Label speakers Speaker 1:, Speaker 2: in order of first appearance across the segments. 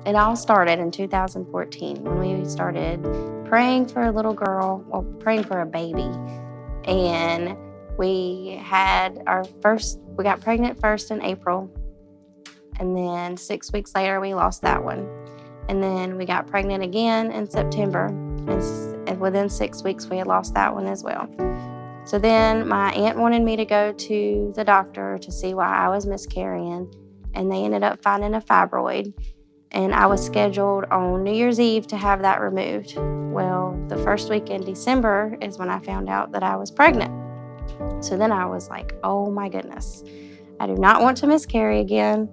Speaker 1: It all started in 2014 when we started praying for a little girl, well, praying for a baby. And we got pregnant first in April. And then 6 weeks later, we lost that one. And then we got pregnant again in September. And within 6 weeks, we had lost that one as well. So then my aunt wanted me to go to the doctor to see why I was miscarrying. And they ended up finding a fibroid. And I was scheduled on New Year's Eve to have that removed. Well, the first week in December is when I found out that I was pregnant. So then I was like, oh my goodness, I do not want to miscarry again.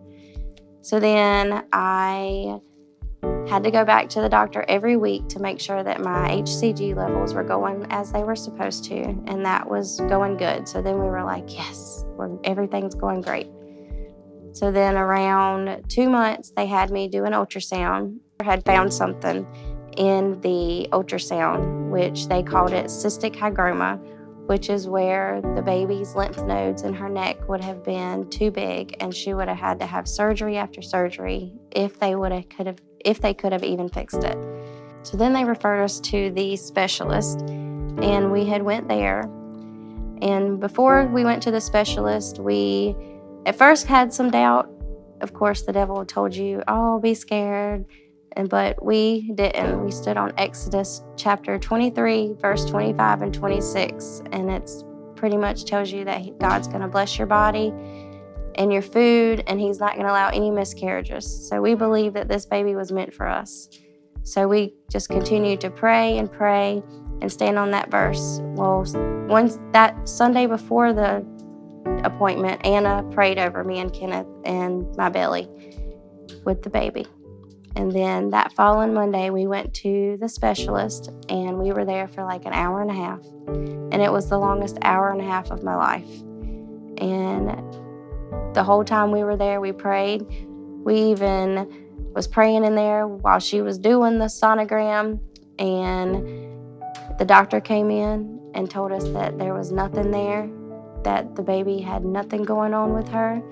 Speaker 1: So then I had to go back to the doctor every week to make sure that my HCG levels were going as they were supposed to, and that was going good. So then we were like, yes, everything's going great. So then around 2 months, they had me do an ultrasound. I had found something in the ultrasound, which they called it cystic hygroma, which is where the baby's lymph nodes in her neck would have been too big, and she would have had to have surgery after surgery if they could have even fixed it. So then they referred us to the specialist, and we had went there. And before we went to the specialist, we at first had some doubt. Of course, the devil told you, oh, be scared. But we didn't. We stood on Exodus chapter 23, verse 25 and 26. And it's pretty much tells you that God's going to bless your body and your food, and he's not going to allow any miscarriages. So we believe that this baby was meant for us. So we just continued to pray and stand on that verse. Well, once that Sunday before the appointment, Anna prayed over me and Kenneth and my belly with the baby. And then that following Monday, we went to the specialist, and we were there for like an hour and a half. And it was the longest hour and a half of my life. And the whole time we were there, we prayed. We even was praying in there while she was doing the sonogram. And the doctor came in and told us that there was nothing there, that the baby had nothing going on with her.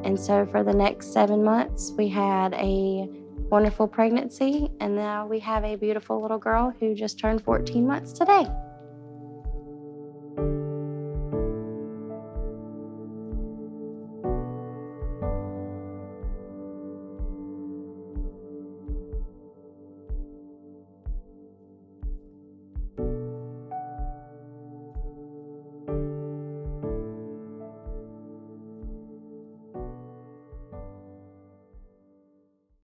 Speaker 1: And so for the next 7 months, we had a wonderful pregnancy, and now we have a beautiful little girl who just turned 14 months today.